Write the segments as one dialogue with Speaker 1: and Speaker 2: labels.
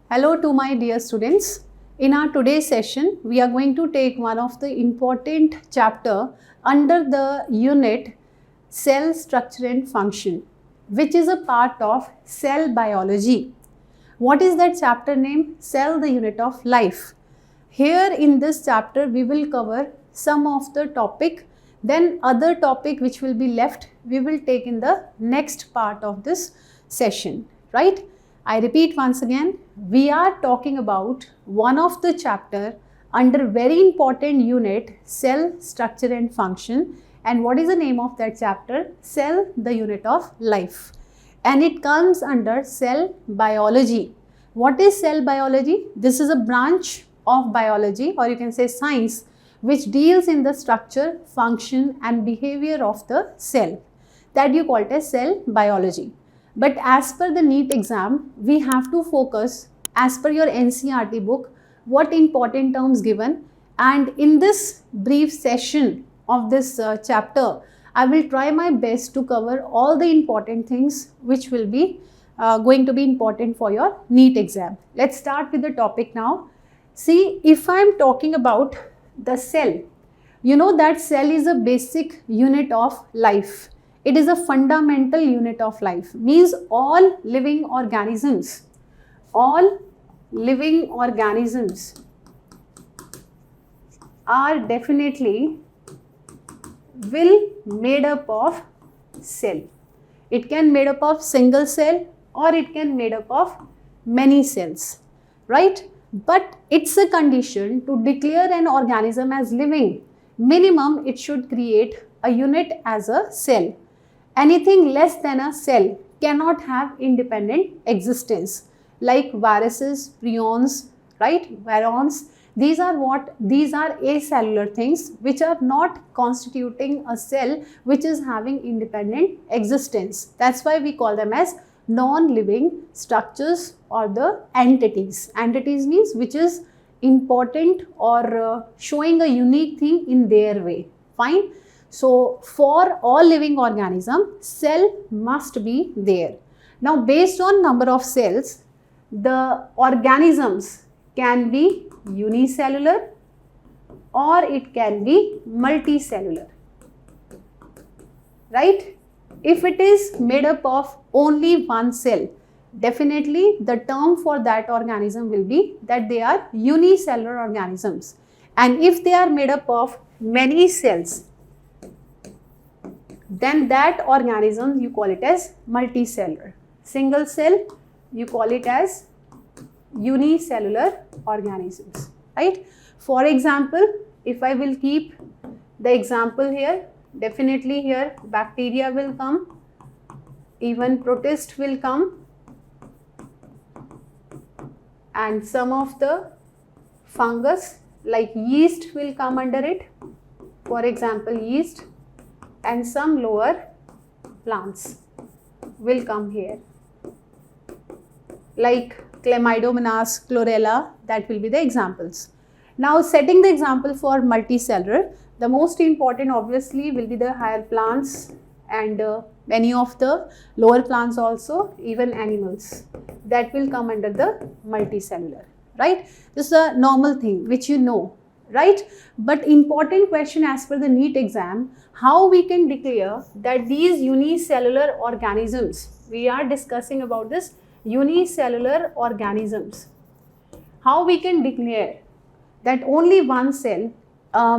Speaker 1: Hello to my dear students. In our today's session, we are going to take one of the important chapter under the unit cell structure and function, which is a part of cell biology. What is that chapter name? Cell, the unit of life. Here in this chapter, we will cover some of the topic, then other topic which will be left, we will take in the next part of this session, right? I repeat once again, we are talking about one of the chapter under very important unit, cell structure and function. And what is the name of that chapter? Cell, the unit of life. And it comes under cell biology. What is cell biology? This is a branch of biology, or you can say science, which deals in the structure, function and behavior of the cell. That you call it as cell biology. But as per the Neet exam, we have to focus as per your NCERT book, what important terms given. And in this brief session of this chapter, I will try my best to cover all the important things which will be going to be important for your Neet exam. Let's start with the topic now. See, if I am talking about the cell, you know that cell is a basic unit of life. It is a fundamental unit of life, means all living organisms are definitely will made up of cell. It can made up of single cell or it can made up of many cells, right? But it's a condition to declare an organism as living. Minimum it should create a unit as a cell. Anything less than a cell cannot have independent existence, like viruses, prions, right? Virons. These are what? These are acellular things which are not constituting a cell which is having independent existence. That's why we call them as non-living structures or the entities. Entities means which is important or showing a unique thing in their way. Fine. So, for all living organism, cell must be there. Now, based on number of cells, the organisms can be unicellular or it can be multicellular, right? If it is made up of only one cell, definitely the term for that organism will be that they are unicellular organisms. And if they are made up of many cells, then that organism you call it as multicellular. Single cell you call it as unicellular organisms, right? For example, if I will keep the example here, definitely here bacteria will come, even protist will come, and some of the fungus like yeast will come under it, for example yeast, and some lower plants will come here like Chlamydomonas, chlorella, that will be the examples. Now setting the example for multicellular, the most important obviously will be the higher plants and many of the lower plants also, even animals, that will come under the multicellular, right? This is a normal thing which you know, right? But important question as per the Neet exam, how we can declare that these unicellular organisms, we are discussing about this unicellular organisms, how we can declare that only one cell,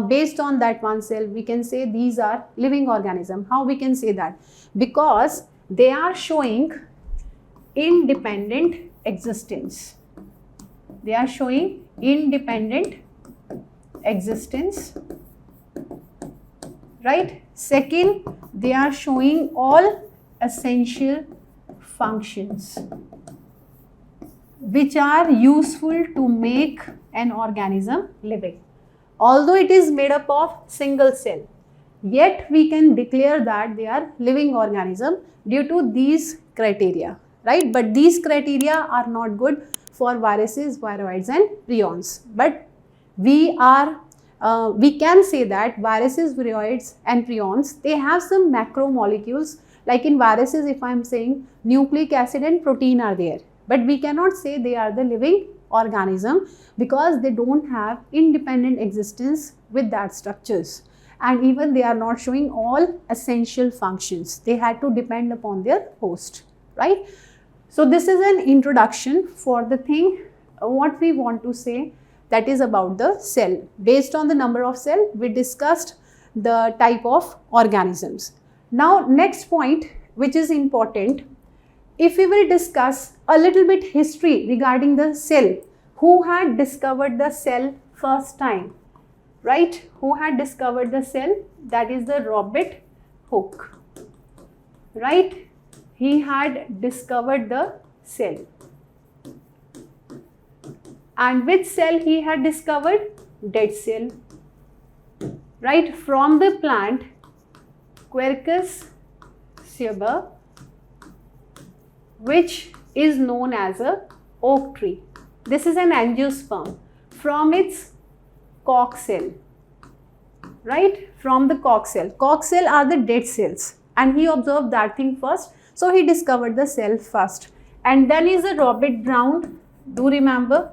Speaker 1: based on that one cell we can say these are living organism. How we can say that? Because they are showing independent existence. They are showing independent existence, right? Second, they are showing all essential functions which are useful to make an organism living. Although it is made up of single cell, yet we can declare that they are living organism due to these criteria, right? But these criteria are not good for viruses, viroids and prions. But we can say that viruses, viroids and prions, they have some macromolecules. Like in viruses, if I am saying nucleic acid and protein are there, but we cannot say they are the living organism because they don't have independent existence with that structures, and even they are not showing all essential functions. They had to depend upon their host, right? So this is an introduction for the thing what we want to say, that is about the cell. Based on the number of cell, we discussed the type of organisms. Now next point which is important, if we will discuss a little bit history regarding the cell, who had discovered the cell first time, right? Who had discovered the cell? That is the Robert Hooke, right? He had discovered the cell. And which cell he had discovered? Dead cell, right? From the plant Quercus sabra, which is known as a oak tree. This is an angiosperm from its cock cell, right? From the cock cell. Cock cell are the dead cells, and he observed that thing first. So he discovered the cell first. And then is a Robert Brown. Do remember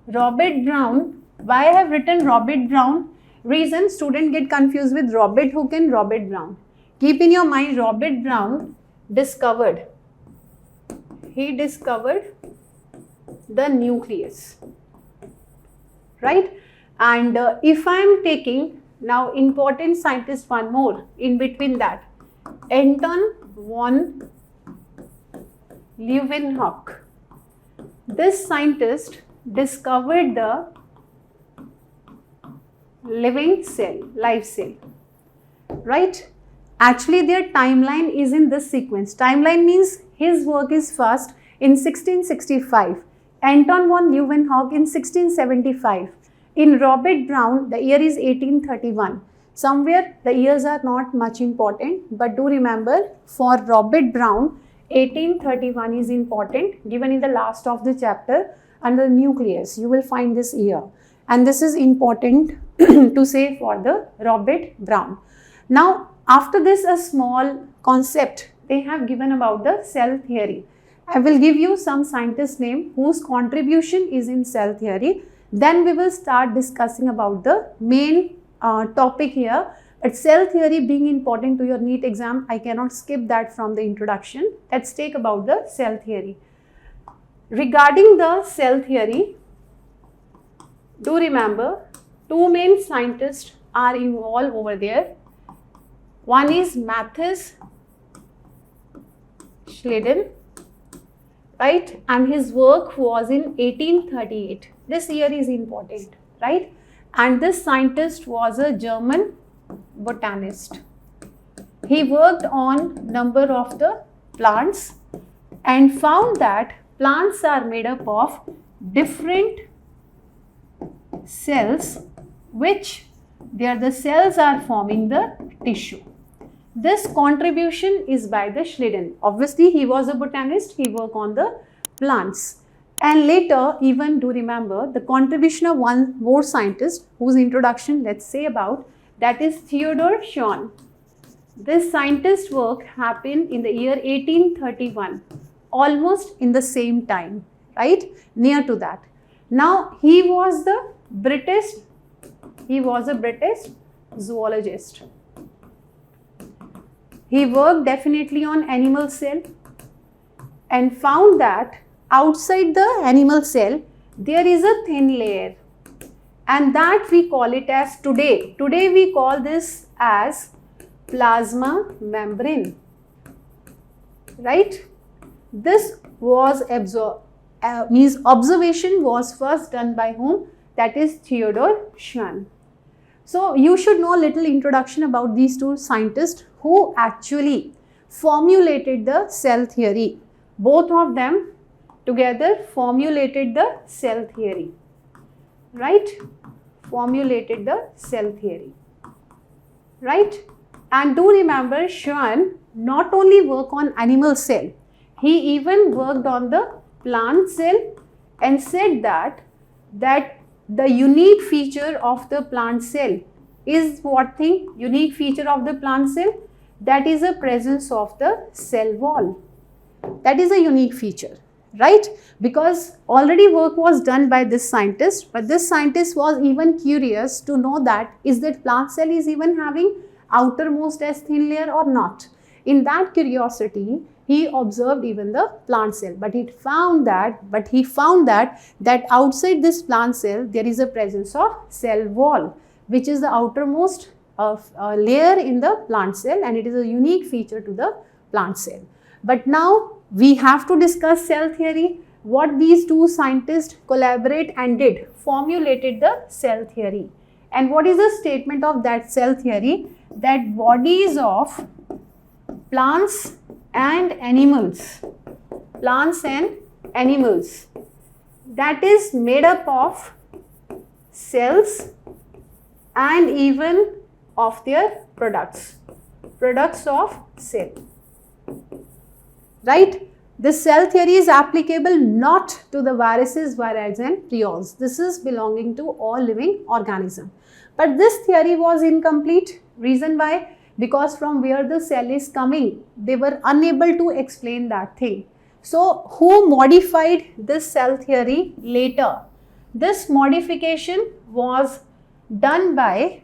Speaker 1: Robert Brown. Why I have written Robert Brown? Reason, student get confused with Robert Hooke and Robert Brown. Keep in your mind, Robert Brown discovered. He discovered the nucleus, right? And if I am taking now important scientist one more in between that, Anton von Leeuwenhoek. This scientist discovered the living cell, live cell, right? Actually their timeline is in this sequence. Timeline means his work is first in 1665, Anton von Leeuwenhoek in 1675. In Robert Brown, the year is 1831. Somewhere the years are not much important, but do remember for Robert Brown, 1831 is important, given in the last of the chapter under the nucleus. You will find this year, and this is important to say for the Robert Brown. Now, after this, a small concept they have given about the cell theory. I will give you some scientist name whose contribution is in cell theory. Then we will start discussing about the main topic here. But cell theory being important to your Neet exam, I cannot skip that from the introduction. Let's take about the cell theory. Regarding the cell theory, do remember two main scientists are involved over there. One is Matthias Schleiden, right? And his work was in 1838. This year is important, right? And this scientist was a German botanist. He worked on number of the plants and found that plants are made up of different cells, which the cells are forming the tissue. This contribution is by the Schleiden. Obviously, he was a botanist, he worked on the plants. And later, even do remember the contribution of one more scientist whose introduction let's say about, that is Theodor Schwann. This scientist work happened in the year 1831, almost in the same time, right? Near to that. Now, he was a British zoologist. He worked definitely on animal cell and found that outside the animal cell, there is a thin layer, and that we call it as today we call this as plasma membrane, right? This was observation was first done by whom? That is Theodor Schwann. So you should know a little introduction about these two scientists who actually formulated the cell theory. Both of them together formulated the cell theory, right? Formulated the cell theory, right? And do remember, Schwann not only worked on animal cell, he even worked on the plant cell and said that the unique feature of the plant cell is what thing? Unique feature of the plant cell? That is the presence of the cell wall. That is a unique feature, right? Because already work was done by this scientist, but this scientist was even curious to know that is that plant cell is even having outermost as thin layer or not. In that curiosity, he observed even the plant cell, but he found that that outside this plant cell there is a presence of cell wall, which is the outermost layer in the plant cell, and it is a unique feature to the plant cell. But now we have to discuss cell theory. What these two scientists collaborate and did, formulated the cell theory. And what is the statement of that cell theory? That bodies of plants and animals, that is made up of cells and even of their products of cell, right? This cell theory is applicable not to the viruses, virions and prions. This is belonging to all living organisms. But this theory was incomplete. Reason why? Because from where the cell is coming, they were unable to explain that thing. So, who modified this cell theory later? This modification was done by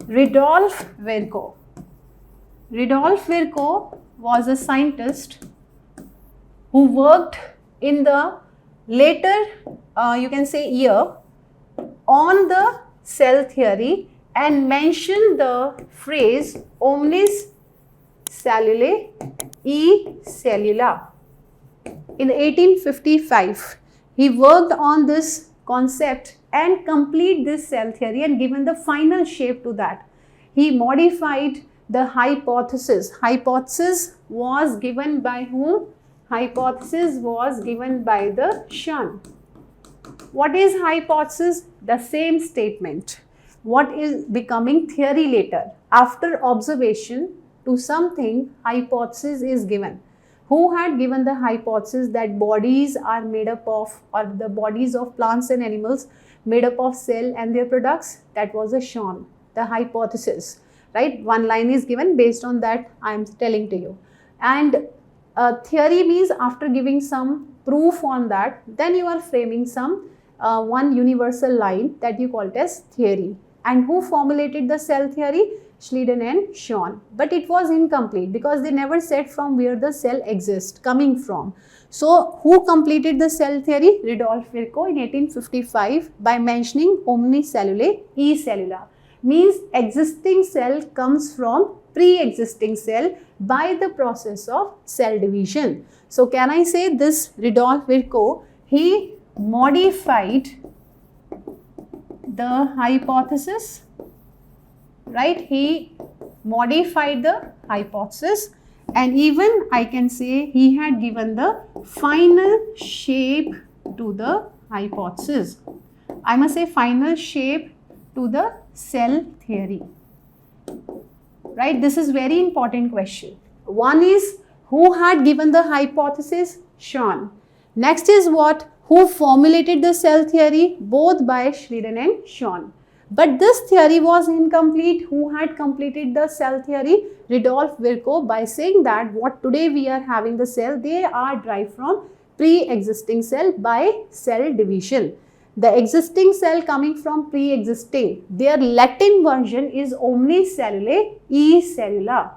Speaker 1: Rudolf Virchow. Rudolf Virchow was a scientist who worked in the later, you can say, year on the cell theory and mentioned the phrase omnis cellulae e cellula. In 1855, he worked on this concept and complete this cell theory and given the final shape to that. He modified the hypothesis. Hypothesis was given by whom? Hypothesis was given by the Schön. What is hypothesis? The same statement. What is becoming theory later? After observation to something, hypothesis is given. Who had given the hypothesis that bodies are made up of, or the bodies of plants and animals made up of cell and their products? That was a Schön, the hypothesis, right? One line is given, based on that I am telling to you. And theory means after giving some proof on that, then you are framing some one universal line that you call it as theory. And who formulated the cell theory? Schleiden and Schön. But it was incomplete because they never said from where the cell exists, coming from. So, who completed the cell theory? Rudolf Virchow in 1855 by mentioning omni cellulae e cellula. Means existing cell comes from pre-existing cell by the process of cell division. So, can I say this Rudolf Virchow, he modified the hypothesis, right? He modified the hypothesis, and even I can say he had given the final shape to the hypothesis. I must say final shape to the cell theory, right? This is very important question. One is who had given the hypothesis? Schön. Next is what? Who formulated the cell theory? Both by Schleiden and Schön. But this theory was incomplete. Who had completed the cell theory? Rudolf Virchow, by saying that what today we are having the cell, they are derived from pre-existing cell by cell division. The existing cell coming from pre-existing, their Latin version is omni cellulae e cellula.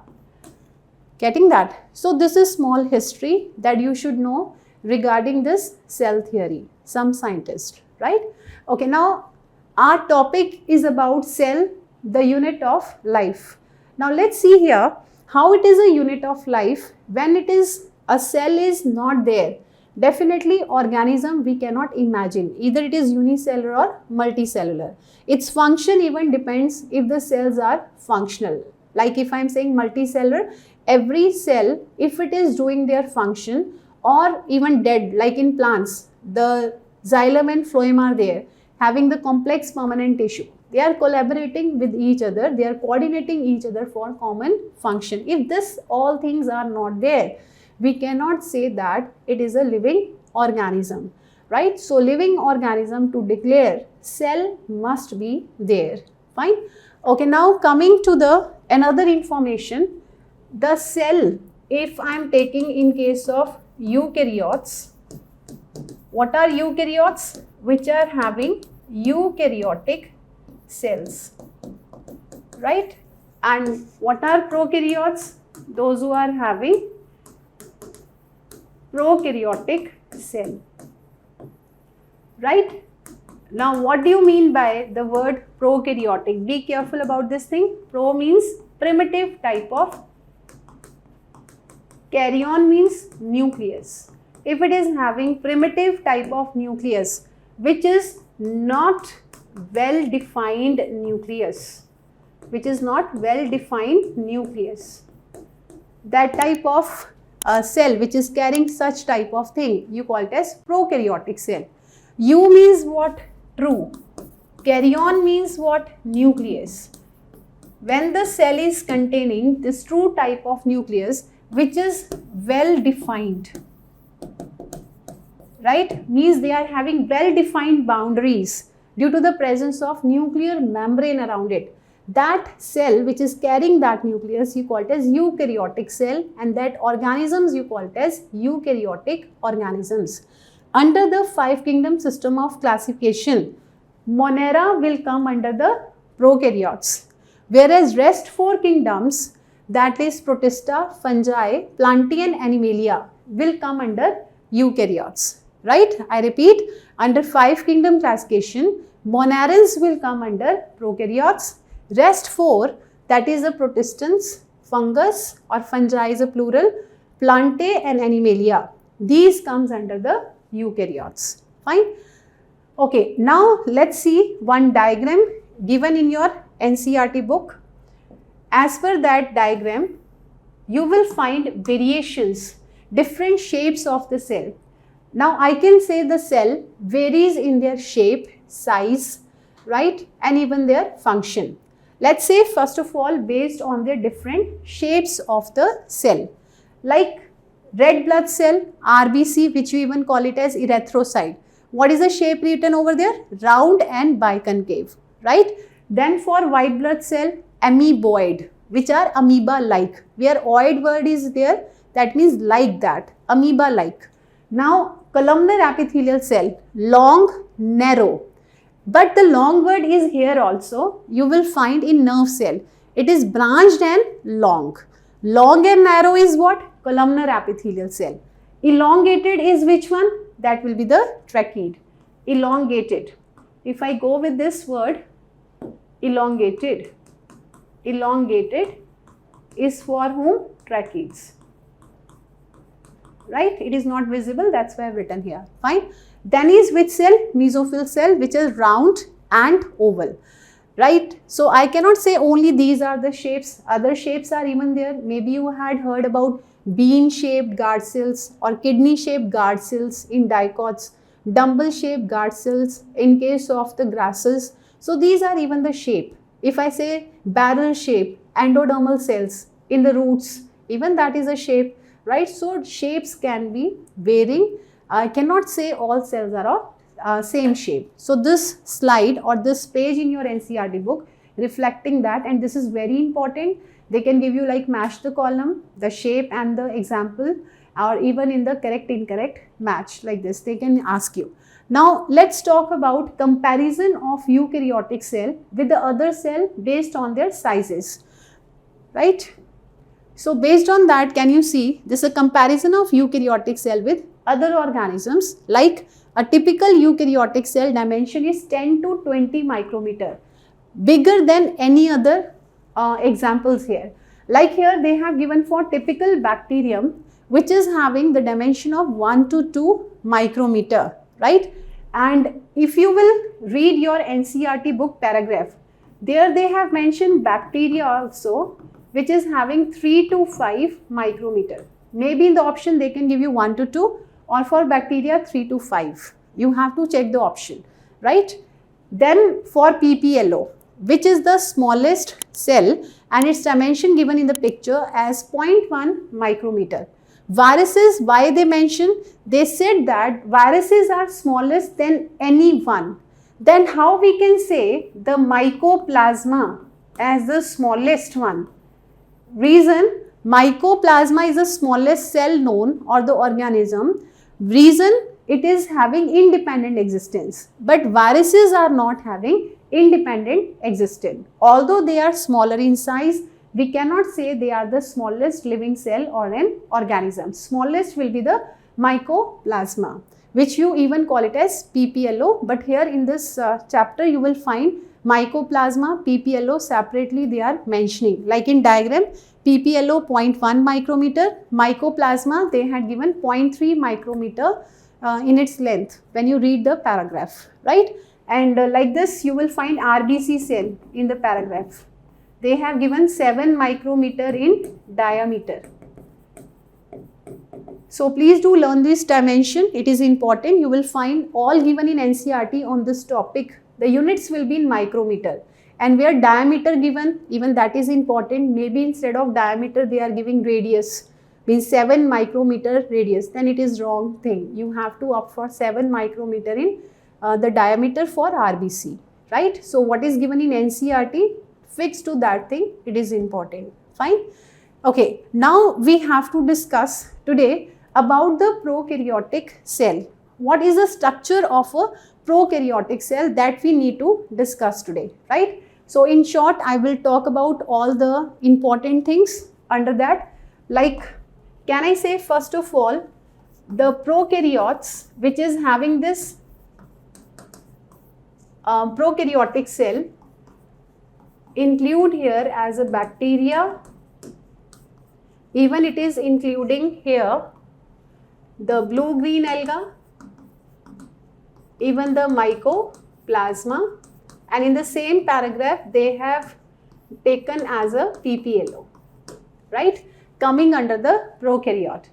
Speaker 1: Getting that? So this is small history that you should know regarding this cell theory, some scientists, right? Okay, now our topic is about cell, the unit of life. Now let's see here how it is a unit of life when it is a cell is not there. Definitely organism we cannot imagine, either it is unicellular or multicellular. Its function even depends if the cells are functional. Like if I am saying multicellular, every cell, if it is doing their function, or even dead, like in plants, the xylem and phloem are there, having the complex permanent tissue. They are collaborating with each other, they are coordinating each other for common function. If this all things are not there, we cannot say that it is a living organism, right? So, living organism, to declare cell must be there, fine. Okay, now coming to the another information, the cell, if I am taking in case of eukaryotes, What are eukaryotes? Which are having eukaryotic cells, right? And what are prokaryotes? Those who are having prokaryotic cell, right? Now, what do you mean by the word prokaryotic? Be careful about this thing. Pro means primitive type of, karyon means nucleus. If it is having primitive type of nucleus, which is not well defined nucleus, that type of cell which is carrying such type of thing, you call it as prokaryotic cell. U means what? True. Karyon means what? Nucleus. When the cell is containing this true type of nucleus which is well defined, right, means they are having well defined boundaries due to the presence of nuclear membrane around it. That cell which is carrying that nucleus, you call it as eukaryotic cell, and that organisms you call it as eukaryotic organisms. Under the 5 kingdom system of classification, Monera will come under the prokaryotes, whereas rest 4 kingdoms, that is Protista, Fungi, Plantae and Animalia, will come under eukaryotes, right? I repeat, under 5 kingdom classification, Monarans will come under prokaryotes, rest 4, that is the Protistans, fungus or fungi is a plural, Plantae and Animalia, these comes under the eukaryotes. Fine. Okay, now let's see one diagram given in your NCERT book. As per that diagram, you will find variations, different shapes of the cell. Now I can say the cell varies in their shape, size, right, and even their function. Let's say first of all based on their different shapes of the cell, like red blood cell, RBC, which we even call it as erythrocyte. What is the shape written over there? Round and biconcave, right? Then for white blood cell, amoeboid, which are amoeba-like. Where oid word is there, that means like that, amoeba-like. Now, columnar epithelial cell, long, narrow. But the long word is here also, you will find in nerve cell. It is branched and long. Long and narrow is what? Columnar epithelial cell. Elongated is which one? That will be the tracheid. Elongated. If I go with this word, elongated. Elongated is for whom? Tracheids. Right? It is not visible, that's why I have written here. Fine. Then is which cell? Mesophyll cell, which is round and oval. Right? So I cannot say only these are the shapes. Other shapes are even there. Maybe you had heard about bean-shaped guard cells or kidney-shaped guard cells in dicots, dumbbell-shaped guard cells in case of the grasses. So these are even the shape. If I say barrel-shaped endodermal cells in the roots, even that is a shape, right? So shapes can be varying. I cannot say all cells are of same shape. So this slide or this page in your NCERT book reflecting that, and this is very important. They can give you like match the column, the shape and the example, or even in the correct incorrect match like this they can ask you. Now let's talk about comparison of eukaryotic cell with the other cell based on their sizes, right? So based on that, can you see this is a comparison of eukaryotic cell with other organisms. Like a typical eukaryotic cell dimension is 10 to 20 micrometer, bigger than any other examples here. Like here they have given for typical bacterium, which is having the dimension of 1 to 2 micrometer, right? And if you will read your NCERT book paragraph, there they have mentioned bacteria also, which is having 3 to 5 micrometer. Maybe in the option they can give you 1 to 2, or for bacteria 3 to 5. You have to check the option, right? Then for PPLO, which is the smallest cell, and its dimension given in the picture as 0.1 micrometer. Viruses, why they mention? They said that viruses are smallest than any one. Then how we can say the mycoplasma as the smallest one? Reason, mycoplasma is the smallest cell known or the organism. Reason, it is having independent existence, but viruses are not having independent existence. Although they are smaller in size, we cannot say they are the smallest living cell or an organism. Smallest will be the mycoplasma, which you even call it as PPLO, but here in this chapter you will find mycoplasma, PPLO separately they are mentioning. Like in diagram, PPLO 0.1 micrometer, mycoplasma they had given 0.3 micrometer in its length when you read the paragraph, right? And like this you will find RBC cell in the paragraph. They have given 7 micrometer in diameter. So please do learn this dimension, it is important. You will find all given in NCERT on this topic. The units will be in micrometer, and where diameter given, even that is important. Maybe instead of diameter they are giving radius, means 7 micrometer radius, then it is wrong thing. You have to opt for 7 micrometer in the diameter for RBC, right? So what is given in NCERT, fix to that thing, it is important. Fine. Okay, now we have to discuss today about the prokaryotic cell. What is the structure of a prokaryotic cell, that we need to discuss today, right? So in short, I will talk about all the important things under that. Like, can I say first of all, the prokaryotes, which is having this prokaryotic cell, include here as a bacteria, even it is including here the blue-green alga, even the mycoplasma, and in the same paragraph they have taken as a PPLO, right, coming under the prokaryote.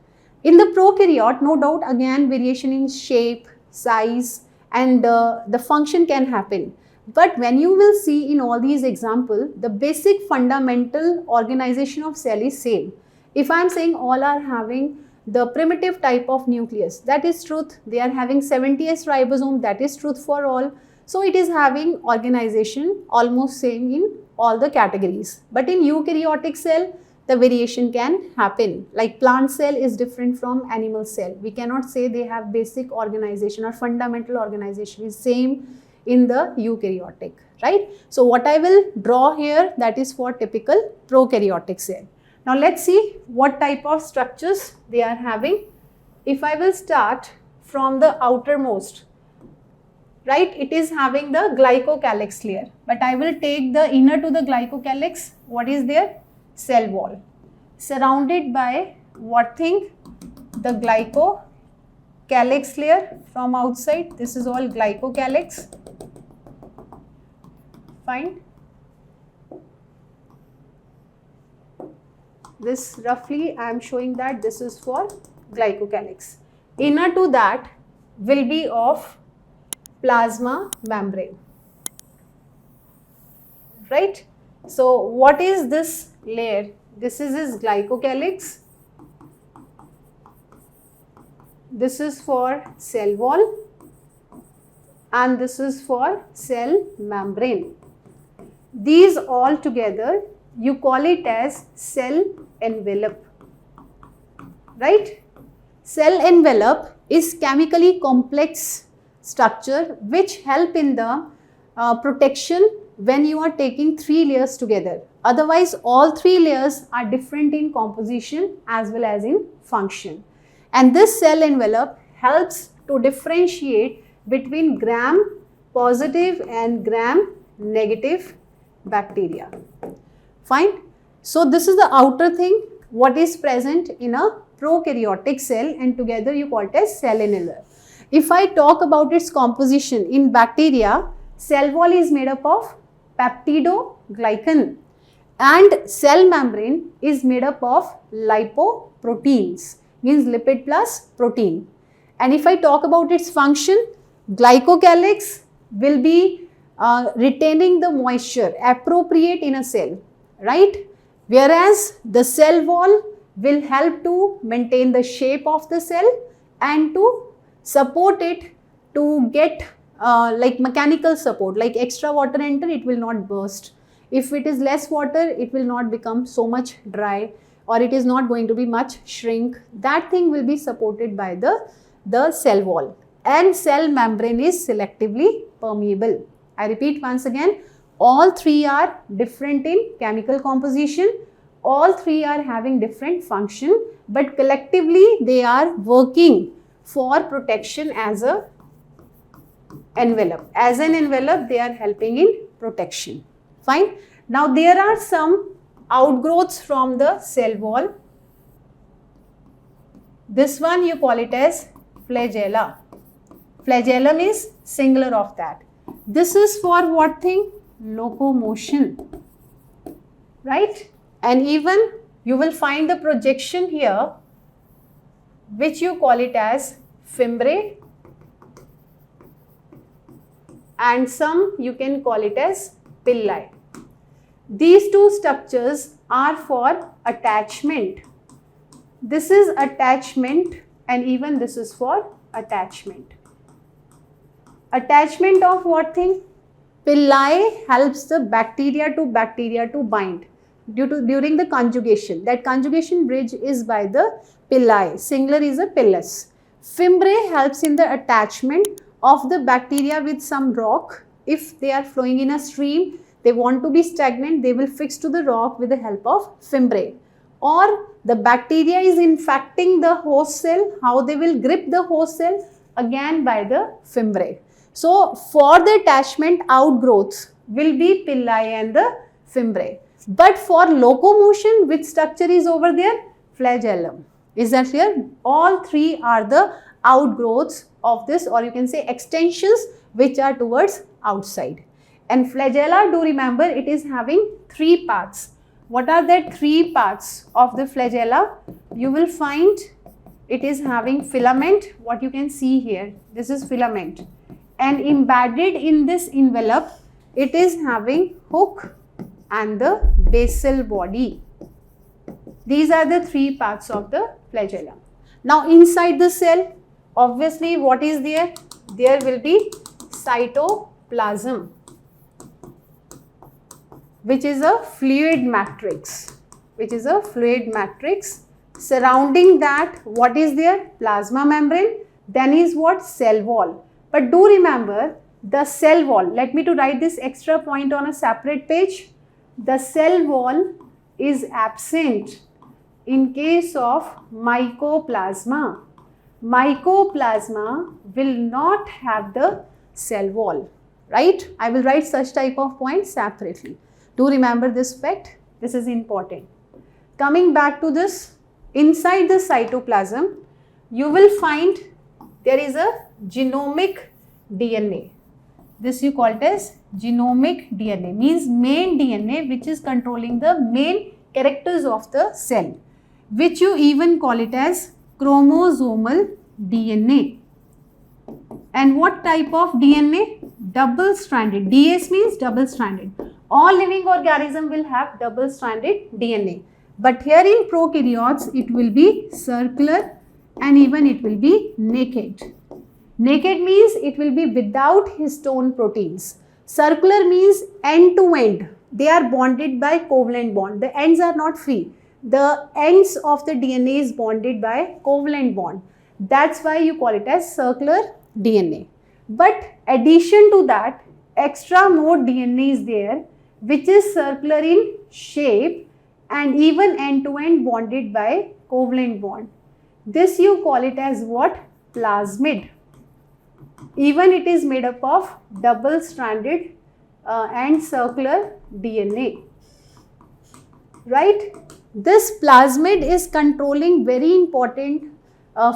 Speaker 1: In the prokaryote, no doubt again variation in shape, size, and the function can happen. But when you will see in all these examples, the basic fundamental organization of cell is same. If I am saying all are having the primitive type of nucleus, that is truth. They are having 70S ribosome, that is truth for all. So it is having organization almost same in all the categories. But in eukaryotic cell, the variation can happen. Like plant cell is different from animal cell. We cannot say they have basic organization or fundamental organization is same in the eukaryotic, right? So what I will draw here, that is for typical prokaryotic cell. Now let's see what type of structures they are having. If I will start from the outermost, right, it is having the glycocalyx layer, but I will take the inner to the glycocalyx. What is there? Cell wall, surrounded by what thing? The glycocalyx layer from outside. This is all glycocalyx. Fine. This roughly I am showing that this is for glycocalyx. Inner to that will be of plasma membrane, right? So what is this layer? This is his glycocalyx. This is for cell wall and this is for cell membrane. These all together you call it as cell envelope, right? Cell envelope is chemically complex structure which help in the protection when you are taking 3 layers together. Otherwise, all 3 layers are different in composition as well as in function. And this cell envelope helps to differentiate between gram positive and gram negative bacteria. Fine. So this is the outer thing what is present in a prokaryotic cell, and together you call it as cell envelope. If I talk about its composition in bacteria, cell wall is made up of peptidoglycan and cell membrane is made up of lipoproteins, means lipid plus protein. And if I talk about its function, glycocalyx will be retaining the moisture appropriate in a cell, right? Whereas the cell wall will help to maintain the shape of the cell and to support it to get like mechanical support, like extra water enter, it will not burst. If it is less water, it will not become so much dry or it is not going to be much shrink. That thing will be supported by the the cell wall, and cell membrane is selectively permeable. I repeat once again, all three are different in chemical composition, all three are having different function, but collectively they are working for protection as a envelope. As an envelope, they are helping in protection. Fine. Now there are some outgrowths from the cell wall. This one you call it as flagella. Flagellum is singular of that. This is for what thing? Locomotion. Right? And even you will find the projection here, which you call it as fimbriae, and some you can call it as pili. These two structures are for attachment. This is attachment and even this is for attachment. Attachment of what thing? Pili helps the bacteria to bind during the conjugation. That conjugation bridge is by the pili. Singular is a pilus. Fimbriae helps in the attachment of the bacteria with some rock. If they are flowing in a stream, they want to be stagnant, they will fix to the rock with the help of fimbriae. Or the bacteria is infecting the host cell, how they will grip the host cell? Again by the fimbriae. So for the attachment, outgrowths will be pili and the fimbriae. But for locomotion, which structure is over there? Flagellum. Is that clear? All three are the outgrowths of this, or you can say extensions which are towards outside. And flagella, do remember, it is having three parts. What are the three parts of the flagella? You will find it is having filament, what you can see here. This is filament. And embedded in this envelope, it is having hook and the basal body. These are the three parts of the flagella. Now inside the cell, obviously what is there? There will be cytoplasm, which is a fluid matrix. Surrounding that, what is there? Plasma membrane. Then is what? Cell wall. But do remember, the cell wall, let me to write this extra point on a separate page. The cell wall is absent in case of mycoplasma. Mycoplasma will not have the cell wall, right? I will write such type of points separately. Do remember this fact, this is important. Coming back to this, inside the cytoplasm, you will find there is a genomic DNA. This you call it as genomic DNA, means main DNA which is controlling the main characters of the cell, which you even call it as chromosomal DNA. And what type of DNA? Double-stranded. DS means double-stranded. All living organisms will have double-stranded DNA. But here in prokaryotes, it will be circular and even it will be naked. Naked means it will be without histone proteins. Circular means end-to-end. They are bonded by covalent bond. The ends are not free. The ends of the DNA is bonded by covalent bond. That's why you call it as circular DNA. But addition to that, extra more DNA is there, which is circular in shape and even end-to-end bonded by covalent bond. This you call it as what? Plasmid. Even it is made up of double-stranded and circular DNA. Right? This plasmid is controlling very important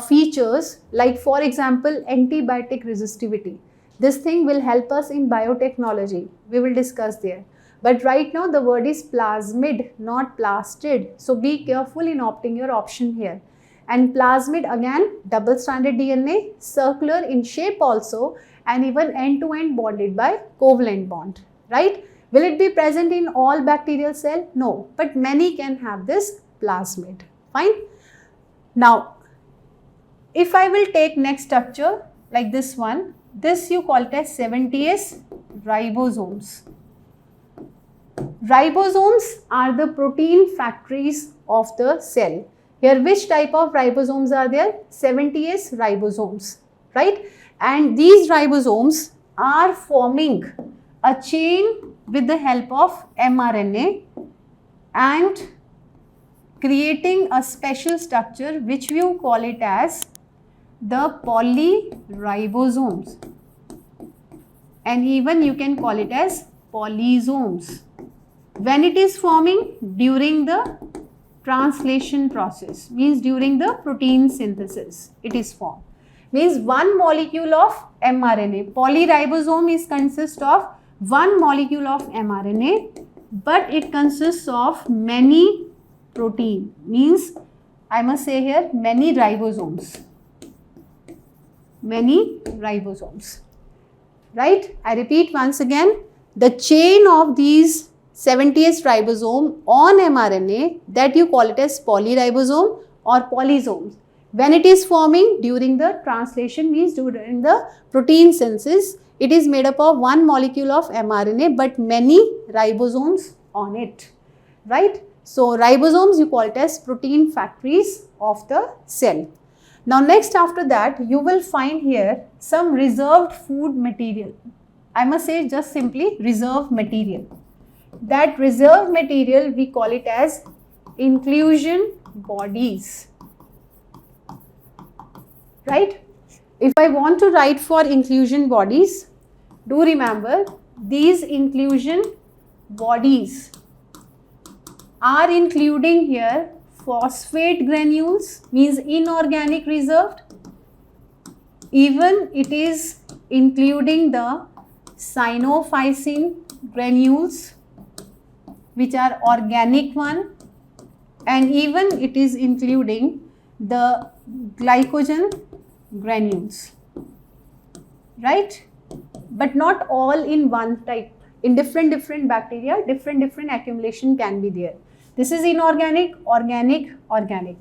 Speaker 1: features, like for example antibiotic resistivity. This thing will help us in biotechnology. We will discuss there. But right now the word is plasmid, not plastid. So be careful in opting your option here. And plasmid again, double-stranded DNA, circular in shape also, and even end-to-end bonded by covalent bond. Right? Will it be present in all bacterial cell? No, but many can have this plasmid. Fine. Now, if I will take next structure like this one, this you call it as 70S ribosomes. Ribosomes are the protein factories of the cell. Here which type of ribosomes are there? 70S ribosomes, right? And these ribosomes are forming a chain with the help of mRNA and creating a special structure which we call it as the polyribosomes, and even you can call it as polysomes. When it is forming? During the translation process, means during the protein synthesis it is formed. Means one molecule of mRNA. Polyribosome is consist of one molecule of mRNA, but it consists of many protein. Means I must say here many ribosomes. Many ribosomes. Right? I repeat once again, the chain of these 70S ribosome on mRNA, that you call it as polyribosome or polysomes. When it is forming during the translation, means during the protein synthesis, it is made up of one molecule of mRNA but many ribosomes on it, right? So ribosomes you call it as protein factories of the cell. Now next after that you will find here some reserved food material. I must say just simply reserved material. That reserve material we call it as inclusion bodies, right? If I want to write for inclusion bodies, do remember these inclusion bodies are including here phosphate granules, means inorganic reserved, even it is including the cyanophycin granules which are organic one, and even it is including the glycogen granules, right? But not all in one type. In different bacteria, different accumulation can be there. This is inorganic, organic, organic.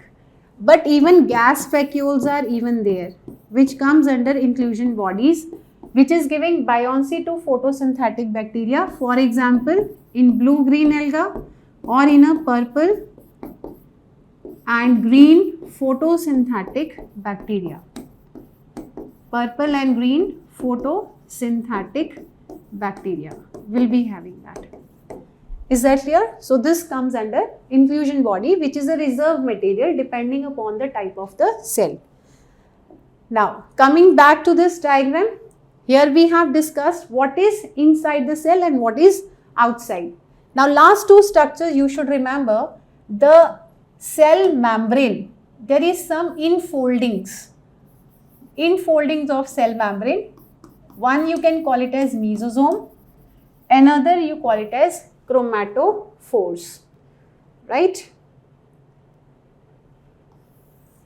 Speaker 1: But even gas vacuoles are even there, which comes under inclusion bodies, which is giving buoyancy to photosynthetic bacteria. For example, in blue-green alga or in a purple and green photosynthetic bacteria. Purple and green photosynthetic bacteria will be having that. Is that clear? So this comes under inclusion body, which is a reserve material depending upon the type of the cell. Now coming back to this diagram, here we have discussed what is inside the cell and what is outside. Now last two structures you should remember. The cell membrane, there is some infoldings of cell membrane. One you can call it as mesosome, another you call it as chromatophores, right?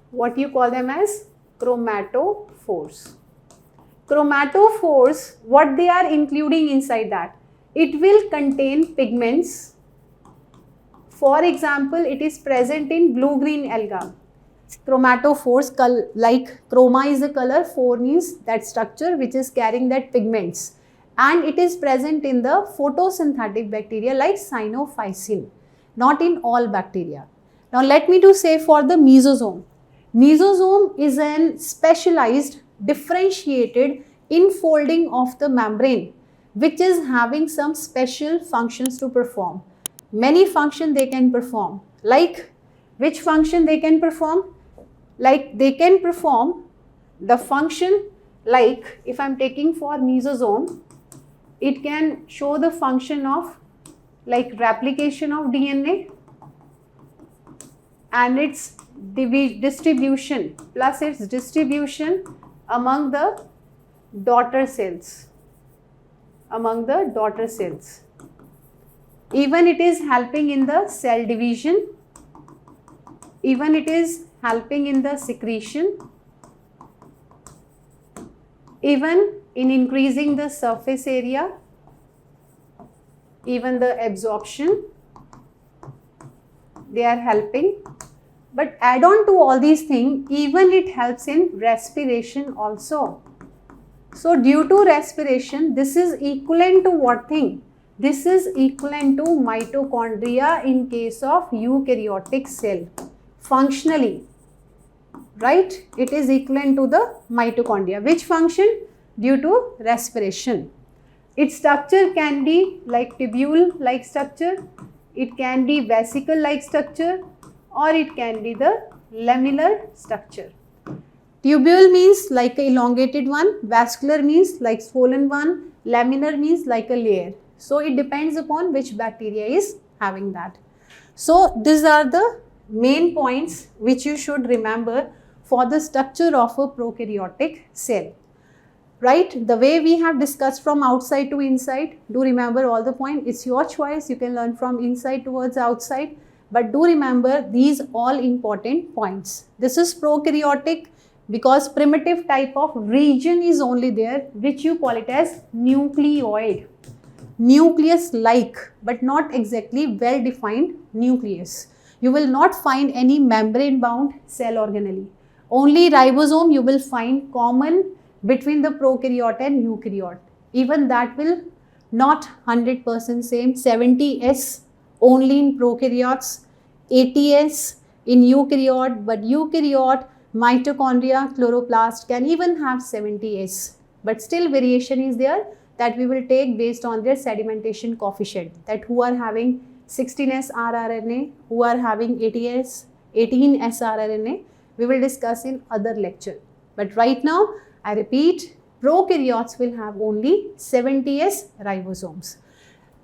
Speaker 1: What you call them as? Chromatophores. Chromatophores, what they are including inside that? It will contain pigments. For example, it is present in blue-green alga. Chromatophores, like chroma is the color, 4 means that structure which is carrying that pigments. And it is present in the photosynthetic bacteria like cyanophycin, not in all bacteria. Now let me say for the mesosome. Mesosome is an specialized, differentiated infolding of the membrane which is having some special functions to perform. Many functions they can perform. Like which function they can perform? Like they can perform the function, like if I am taking for mesosome, it can show the function of like replication of DNA and its distribution plus its distribution among the daughter cells. Even it is helping in the cell division, even it is helping in the secretion, even in increasing the surface area, even the absorption, they are helping. But add on to all these things, even it helps in respiration also. So due to respiration, this is equivalent to what thing? This is equivalent to mitochondria in case of eukaryotic cell. functionally, right, it is equivalent to the mitochondria. Which function? Due to respiration. Its structure can be like tubule-like structure, it can be vesicle-like structure, or it can be the lamellar structure. Tubule means like an elongated one, vascular means like swollen one, laminar means like a layer. So it depends upon which bacteria is having that. So these are the main points which you should remember for the structure of a prokaryotic cell. Right, the way we have discussed from outside to inside, do remember all the points. It's your choice, you can learn from inside towards outside, but do remember these all important points. This is prokaryotic because primitive type of region is only there, which you call it as nucleoid, nucleus like, but not exactly well defined nucleus. You will not find any membrane bound cell organelle. Only ribosome you will find common between the prokaryote and eukaryote. Even that will not 100% same, 70S only in prokaryotes, 80S in eukaryote, but eukaryote, mitochondria, chloroplast can even have 70S, but still variation is there that we will take based on their sedimentation coefficient, that who are having 16S rRNA, who are having 18S rRNA, we will discuss in other lecture. But right now, I repeat, prokaryotes will have only 70S ribosomes.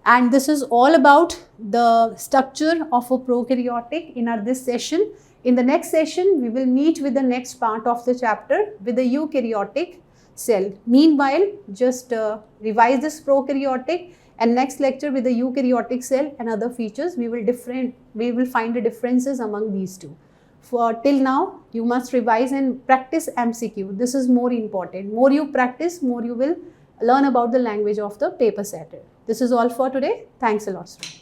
Speaker 1: And this is all about the structure of a prokaryotic in this session. In the next session, we will meet with the next part of the chapter with the eukaryotic cell. Meanwhile, just revise this prokaryotic, and next lecture with the eukaryotic cell and other features, we will find the differences among these two. For till now, you must revise and practice MCQ. This is more important. More you practice, more you will learn about the language of the paper setter. This is all for today. Thanks a lot, students.